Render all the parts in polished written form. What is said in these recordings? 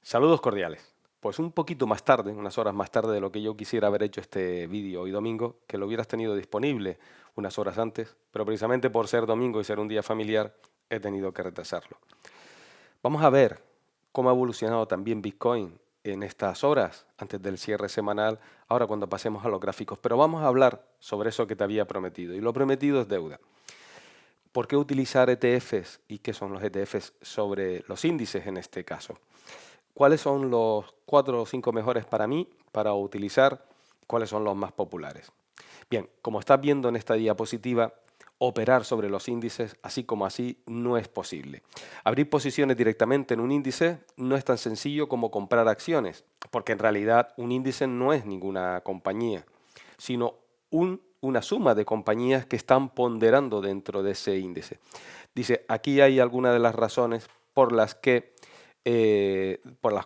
Saludos cordiales. Pues un poquito más tarde, unas horas más tarde de lo que yo quisiera haber hecho este vídeo hoy domingo, que lo hubieras tenido disponible unas horas antes, pero precisamente por ser domingo y ser un día familiar, he tenido que retrasarlo. Vamos a ver cómo ha evolucionado también Bitcoin en estas horas antes del cierre semanal, ahora cuando pasemos a los gráficos, pero vamos a hablar sobre eso que te había prometido, y lo prometido es deuda. ¿Por qué utilizar ETFs y qué son los ETFs sobre los índices en este caso? ¿Cuáles son los 4 o 5 mejores para mí para utilizar? ¿Cuáles son los más populares? Bien, como estás viendo en esta diapositiva, operar sobre los índices así como así no es posible. Abrir posiciones directamente en un índice no es tan sencillo como comprar acciones, porque en realidad un índice no es ninguna compañía, sino una suma de compañías que están ponderando dentro de ese índice. Dice, aquí hay algunas de las razones por las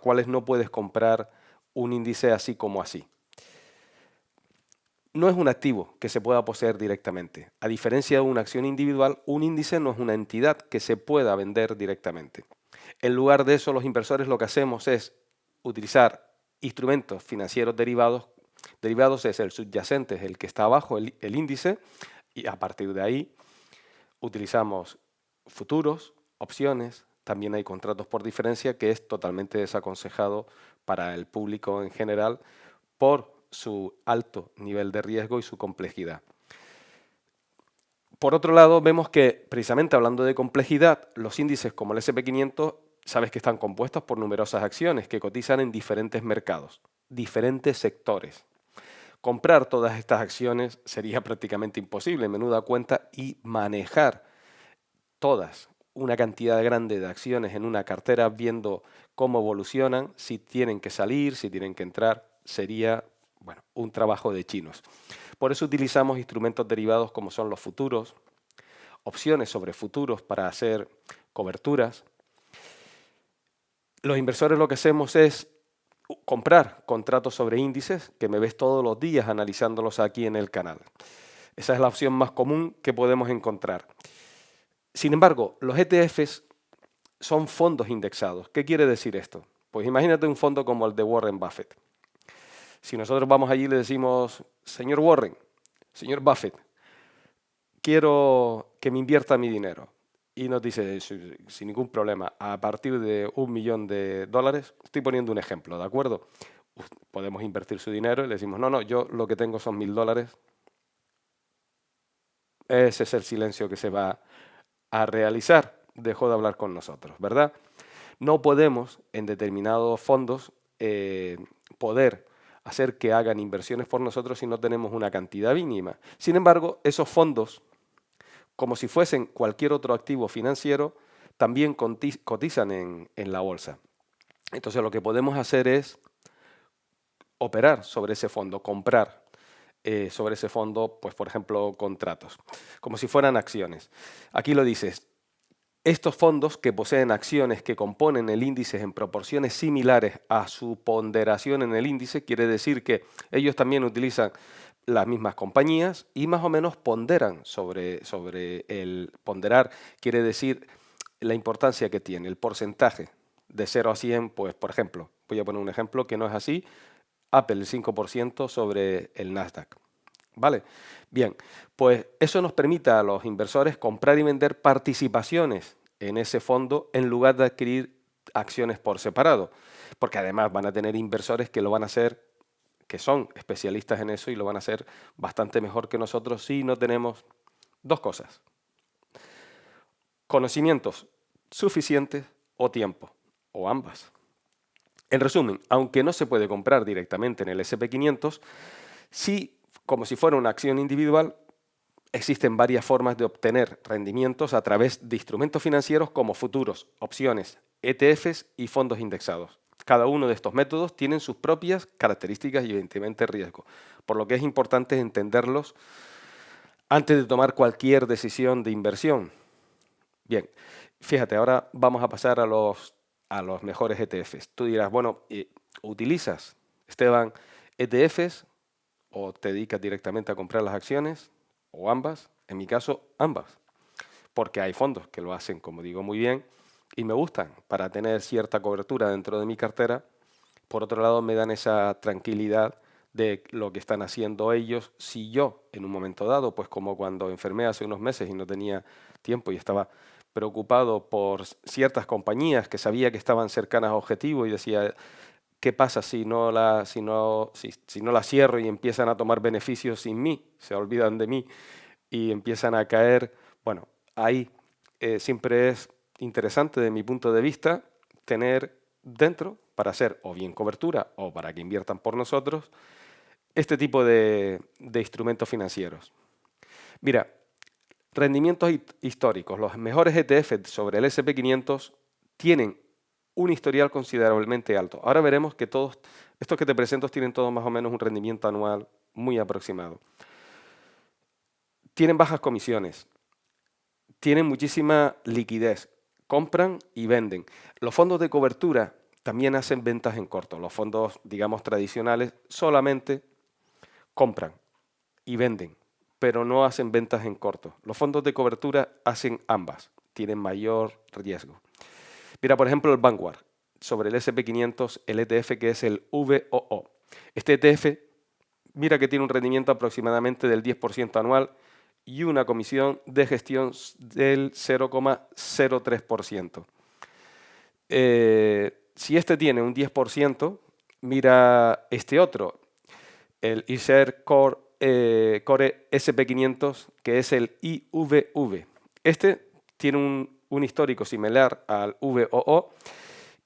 cuales no puedes comprar un índice así como así. No es un activo que se pueda poseer directamente. A diferencia de una acción individual, un índice no es una entidad que se pueda vender directamente. En lugar de eso, los inversores lo que hacemos es utilizar instrumentos financieros derivados. Derivados es el subyacente, es el que está abajo, el índice, y a partir de ahí utilizamos futuros, opciones, también hay contratos por diferencia, que es totalmente desaconsejado para el público en general por su alto nivel de riesgo y su complejidad. Por otro lado, vemos que precisamente hablando de complejidad, los índices como el SP500, sabes que están compuestos por numerosas acciones que cotizan en diferentes mercados, diferentes sectores. Comprar todas estas acciones sería prácticamente imposible, menuda cuenta, y manejar todas una cantidad grande de acciones en una cartera viendo cómo evolucionan, si tienen que salir, si tienen que entrar, sería un trabajo de chinos. Por eso utilizamos instrumentos derivados como son los futuros, opciones sobre futuros para hacer coberturas. Los inversores lo que hacemos es comprar contratos sobre índices, que me ves todos los días analizándolos aquí en el canal. Esa es la opción más común que podemos encontrar. Sin embargo, los ETFs son fondos indexados. ¿Qué quiere decir esto? Pues imagínate un fondo como el de Warren Buffett. Si nosotros vamos allí y le decimos, señor Warren, señor Buffett, quiero que me invierta mi dinero. Y nos dice, sin ningún problema, a partir de $1.000.000, estoy poniendo un ejemplo, ¿de acuerdo? Podemos invertir su dinero y le decimos, no, yo lo que tengo son $1.000. Ese es el silencio que se va a realizar. Dejó de hablar con nosotros, ¿verdad? No podemos en determinados fondos poder hacer que hagan inversiones por nosotros si no tenemos una cantidad mínima. Sin embargo, esos fondos, como si fuesen cualquier otro activo financiero, también cotizan en la bolsa. Entonces lo que podemos hacer es operar sobre ese fondo, comprar sobre ese fondo, pues por ejemplo, contratos, como si fueran acciones. Aquí lo dices, estos fondos que poseen acciones que componen el índice en proporciones similares a su ponderación en el índice, quiere decir que ellos también utilizan las mismas compañías y más o menos ponderan sobre el ponderar, quiere decir la importancia que tiene, el porcentaje de 0 a 100, pues por ejemplo, voy a poner un ejemplo que no es así, Apple el 5% sobre el Nasdaq. ¿Vale? Bien, pues eso nos permite a los inversores comprar y vender participaciones en ese fondo en lugar de adquirir acciones por separado, porque además van a tener inversores que lo van a hacer, que son especialistas en eso y lo van a hacer bastante mejor que nosotros si no tenemos dos cosas, conocimientos suficientes o tiempo, o ambas. En resumen, aunque no se puede comprar directamente en el SP500, sí, como si fuera una acción individual, existen varias formas de obtener rendimientos a través de instrumentos financieros como futuros, opciones, ETFs y fondos indexados. Cada uno de estos métodos tienen sus propias características y evidentemente riesgo, por lo que es importante entenderlos antes de tomar cualquier decisión de inversión. Bien, fíjate, ahora vamos a pasar a los mejores ETFs. Tú dirás, bueno, ¿utilizas, Esteban, ETFs o te dedicas directamente a comprar las acciones o ambas? En mi caso, ambas, porque hay fondos que lo hacen, como digo, muy bien y me gustan para tener cierta cobertura dentro de mi cartera. Por otro lado, me dan esa tranquilidad de lo que están haciendo ellos. Si yo, en un momento dado, pues como cuando enfermé hace unos meses y no tenía tiempo y estaba preocupado por ciertas compañías que sabía que estaban cercanas a objetivo y decía, ¿qué pasa si no la cierro y empiezan a tomar beneficios sin mí? Se olvidan de mí y empiezan a caer. Bueno, ahí siempre es interesante, de mi punto de vista, tener dentro, para hacer o bien cobertura o para que inviertan por nosotros, este tipo de instrumentos financieros. Mira, rendimientos históricos. Los mejores ETF sobre el S&P 500 tienen un historial considerablemente alto. Ahora veremos que todos estos que te presento tienen todos más o menos un rendimiento anual muy aproximado. Tienen bajas comisiones, tienen muchísima liquidez, compran y venden. Los fondos de cobertura también hacen ventas en corto. Los fondos, digamos, tradicionales solamente compran y venden, pero no hacen ventas en corto. Los fondos de cobertura hacen ambas, tienen mayor riesgo. Mira, por ejemplo, el Vanguard, sobre el S&P 500, el ETF que es el VOO. Este ETF, mira que tiene un rendimiento aproximadamente del 10% anual y una comisión de gestión del 0,03%. Si este tiene un 10%, mira este otro, el iShares Core SP500, que es el IVV. Este tiene un histórico similar al VOO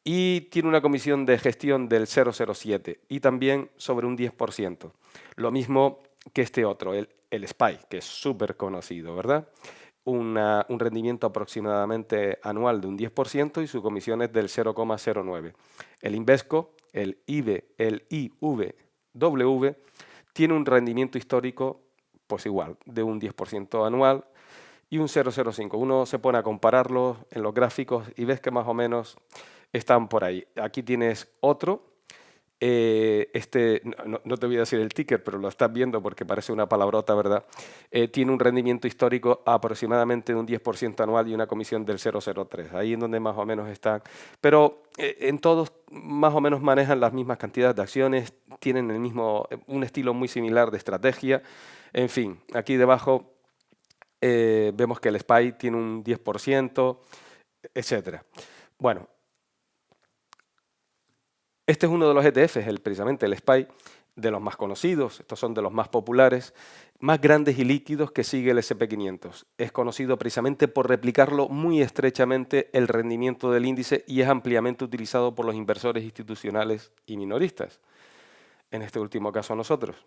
y tiene una comisión de gestión del 0,07 y también sobre un 10%. Lo mismo que este otro, el SPY, que es súper conocido, ¿verdad? Un rendimiento aproximadamente anual de un 10% y su comisión es del 0,09. El Invesco, el IVW, tiene un rendimiento histórico, pues igual, de un 10% anual y un 0,05. Uno se pone a compararlos en los gráficos y ves que más o menos están por ahí. Aquí tienes otro. No te voy a decir el ticker, pero lo estás viendo porque parece una palabrota, ¿verdad? Tiene un rendimiento histórico aproximadamente de un 10% anual y una comisión del 0,03. Ahí es donde más o menos están. Pero en todos más o menos manejan las mismas cantidades de acciones, tienen un estilo muy similar de estrategia. En fin, aquí debajo vemos que el SPY tiene un 10%, etcétera. Bueno, este es uno de los ETFs, precisamente el SPY, de los más conocidos, estos son de los más populares, más grandes y líquidos que sigue el S&P 500. Es conocido precisamente por replicarlo muy estrechamente el rendimiento del índice y es ampliamente utilizado por los inversores institucionales y minoristas. En este último caso nosotros.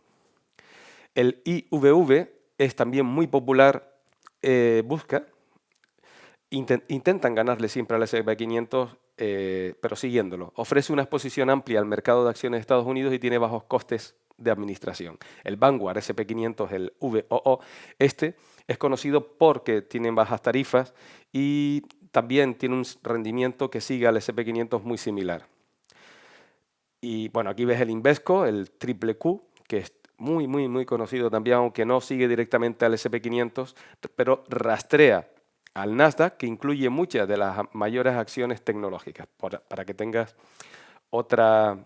El IVV es también muy popular, intentan ganarle siempre al S&P 500, pero siguiéndolo. Ofrece una exposición amplia al mercado de acciones de Estados Unidos y tiene bajos costes de administración. El Vanguard S&P 500, el VOO, este es conocido porque tiene bajas tarifas y también tiene un rendimiento que sigue al S&P 500 muy similar. Y bueno, aquí ves el Invesco, el triple Q, que es muy, muy, muy conocido también, aunque no sigue directamente al S&P 500, pero rastrea al Nasdaq, que incluye muchas de las mayores acciones tecnológicas, para que tengas otra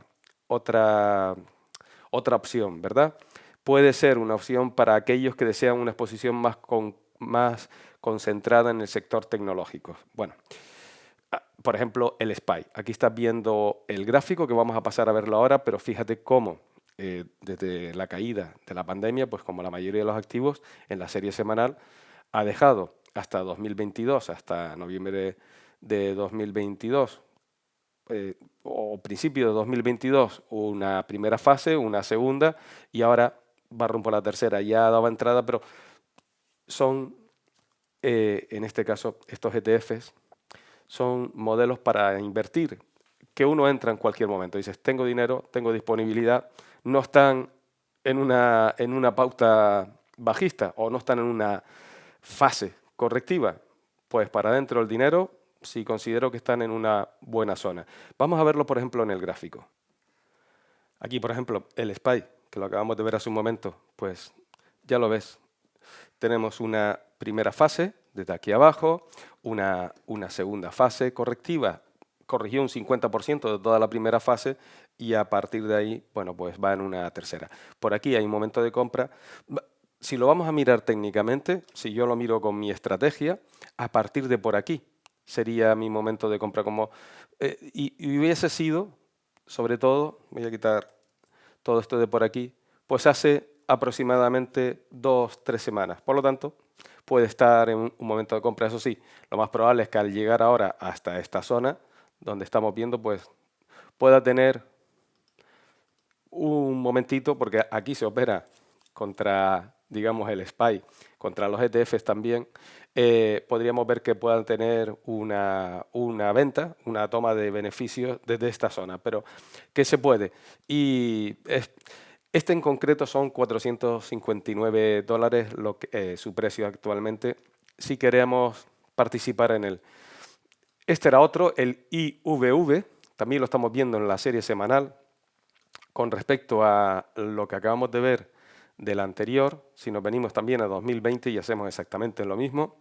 opción, ¿verdad? Puede ser una opción para aquellos que desean una exposición más concentrada en el sector tecnológico. Bueno, por ejemplo, el SPY. Aquí estás viendo el gráfico, que vamos a pasar a verlo ahora, pero fíjate cómo desde la caída de la pandemia, pues como la mayoría de los activos en la serie semanal, ha dejado hasta 2022, hasta noviembre de 2022, o principio de 2022, una primera fase, una segunda, y ahora va rumbo a la tercera. Ya daba entrada, pero son, en este caso, estos ETFs, son modelos para invertir, que uno entra en cualquier momento. Dices, tengo dinero, tengo disponibilidad, no están en una pauta bajista o no están en una fase correctiva. Pues para adentro el dinero, si considero que están en una buena zona. Vamos a verlo, por ejemplo, en el gráfico. Aquí, por ejemplo, el SPY, que lo acabamos de ver hace un momento, pues ya lo ves. Tenemos una primera fase desde aquí abajo, una segunda fase correctiva, corrigió un 50% de toda la primera fase y a partir de ahí, bueno, pues va en una tercera. Por aquí hay un momento de compra. Si lo vamos a mirar técnicamente, si yo lo miro con mi estrategia, a partir de por aquí sería mi momento de compra. Y hubiese sido, sobre todo, voy a quitar todo esto de por aquí, pues hace aproximadamente 2-3 semanas. Por lo tanto, puede estar en un momento de compra. Eso sí, lo más probable es que al llegar ahora hasta esta zona, donde estamos viendo, pues pueda tener un momentito, porque aquí se opera contra, digamos, el SPY, contra los ETFs también, podríamos ver que puedan tener una venta, una toma de beneficios desde esta zona, pero que se puede. Y este en concreto son $459 su precio actualmente, si queremos participar en él. Este era otro, el IVV, también lo estamos viendo en la serie semanal. Con respecto a lo que acabamos de ver del anterior, si nos venimos también a 2020 y hacemos exactamente lo mismo,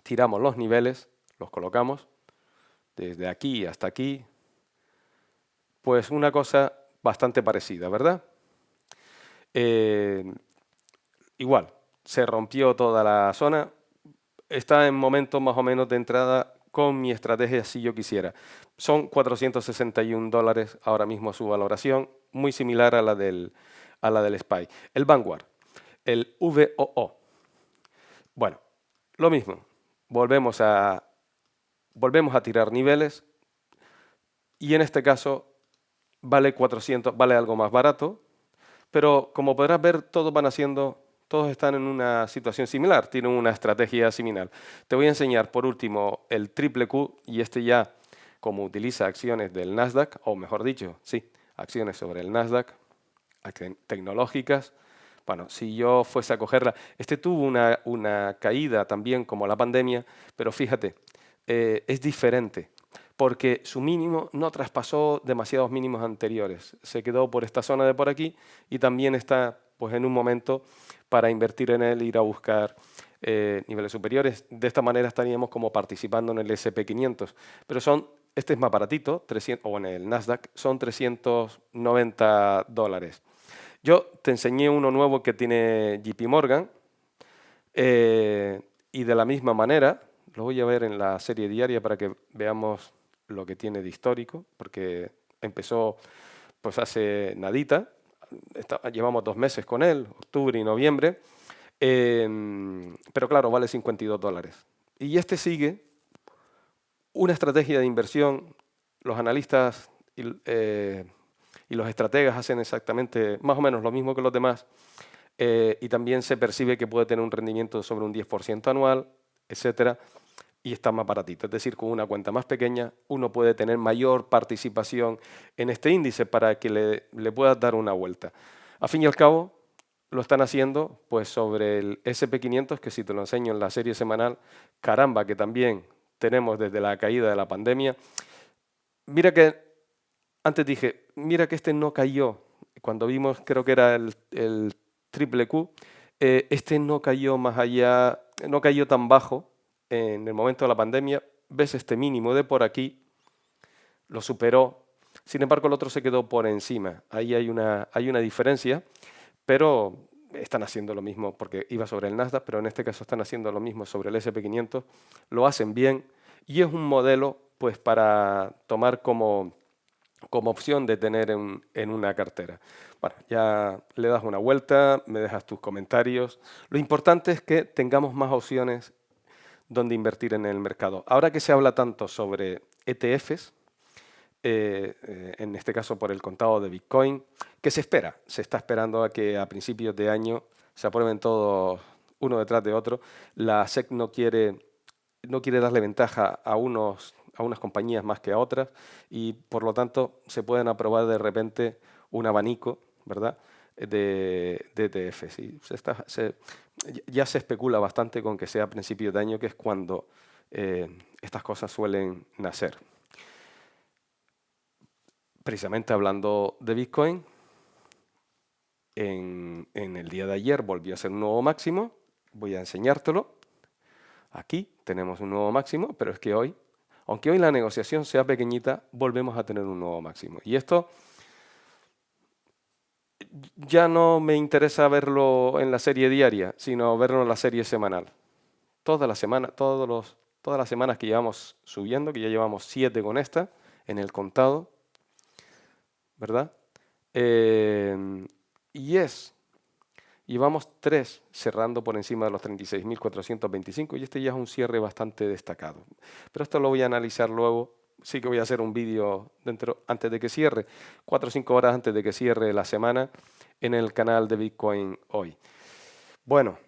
tiramos los niveles, los colocamos desde aquí hasta aquí, pues una cosa bastante parecida, ¿verdad? Igual, se rompió toda la zona, está en momentos más o menos de entrada con mi estrategia si yo quisiera. Son $461 ahora mismo su valoración, muy similar a la del SPY. El Vanguard, el VOO. Bueno, lo mismo. Volvemos a tirar niveles y en este caso vale 400, vale algo más barato, pero como podrás ver, todos están en una situación similar, tienen una estrategia similar. Te voy a enseñar por último el triple Q y este ya como utiliza acciones del Nasdaq, o mejor dicho, sí, acciones sobre el Nasdaq, tecnológicas. Bueno, si yo fuese a cogerla, este tuvo una caída también como la pandemia, pero fíjate, es diferente porque su mínimo no traspasó demasiados mínimos anteriores. Se quedó por esta zona de por aquí y también está pues, en un momento para invertir en él, ir a buscar niveles superiores. De esta manera estaríamos como participando en el SP500. Pero este es más baratito, 300, o en el Nasdaq, son $390. Yo te enseñé uno nuevo que tiene JP Morgan y de la misma manera, lo voy a ver en la serie diaria para que veamos lo que tiene de histórico, porque empezó pues hace nadita, llevamos 2 meses con él, octubre y noviembre, pero claro, vale $52. Y este sigue una estrategia de inversión, los analistas y los estrategas hacen exactamente más o menos lo mismo que los demás, y también se percibe que puede tener un rendimiento sobre un 10% anual, etcétera, y está más baratito. Es decir, con una cuenta más pequeña uno puede tener mayor participación en este índice para que le puedas dar una vuelta. A fin y al cabo, lo están haciendo pues sobre el SP500, que si te lo enseño en la serie semanal, caramba, que también tenemos desde la caída de la pandemia. Mira que antes dije, mira que este no cayó. Cuando vimos, creo que era el triple Q, este no cayó más allá, no cayó tan bajo en el momento de la pandemia. Ves este mínimo de por aquí, lo superó. Sin embargo, el otro se quedó por encima. Ahí hay una diferencia, pero están haciendo lo mismo, porque iba sobre el Nasdaq, pero en este caso están haciendo lo mismo sobre el SP500. Lo hacen bien y es un modelo pues para tomar como opción de tener en una cartera. Bueno, ya le das una vuelta, me dejas tus comentarios. Lo importante es que tengamos más opciones donde invertir en el mercado. Ahora que se habla tanto sobre ETFs, en este caso por el contado de Bitcoin, ¿qué se espera? Se está esperando a que a principios de año se aprueben todos uno detrás de otro. La SEC no quiere darle ventaja a unas compañías más que a otras y por lo tanto se pueden aprobar de repente un abanico, ¿verdad?, de ETFs. Y ya se especula bastante con que sea a principios de año, que es cuando estas cosas suelen nacer. Precisamente hablando de Bitcoin, en el día de ayer volvió a ser un nuevo máximo. Voy a enseñártelo. Aquí tenemos un nuevo máximo, pero es que hoy, aunque hoy la negociación sea pequeñita, volvemos a tener un nuevo máximo. Y esto ya no me interesa verlo en la serie diaria, sino verlo en la serie semanal. Toda la semana, todas las semanas que llevamos subiendo, que ya llevamos 7 con esta, en el contado, ¿verdad? Eh, y es Llevamos 3 cerrando por encima de los 36.425 y este ya es un cierre bastante destacado. Pero esto lo voy a analizar luego. Sí que voy a hacer un vídeo antes de que cierre, 4 o 5 horas antes de que cierre la semana en el canal de Bitcoin hoy. Bueno,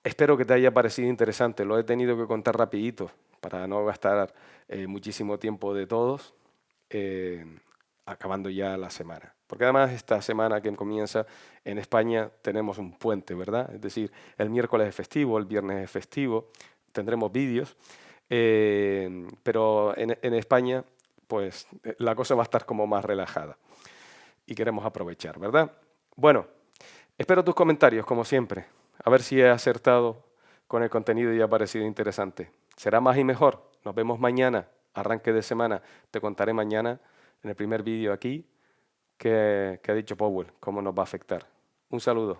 espero que te haya parecido interesante. Lo he tenido que contar rapidito para no gastar muchísimo tiempo de todos. eh, Acabando ya la semana. Porque además esta semana que comienza en España tenemos un puente, ¿verdad? Es decir, el miércoles es festivo, el viernes es festivo, tendremos vídeos, pero en España pues la cosa va a estar como más relajada y queremos aprovechar, ¿verdad? Bueno, espero tus comentarios como siempre, a ver si he acertado con el contenido y ha parecido interesante. Será más y mejor. Nos vemos mañana, arranque de semana. Te contaré mañana en el primer vídeo aquí que ha dicho Powell, cómo nos va a afectar. Un saludo.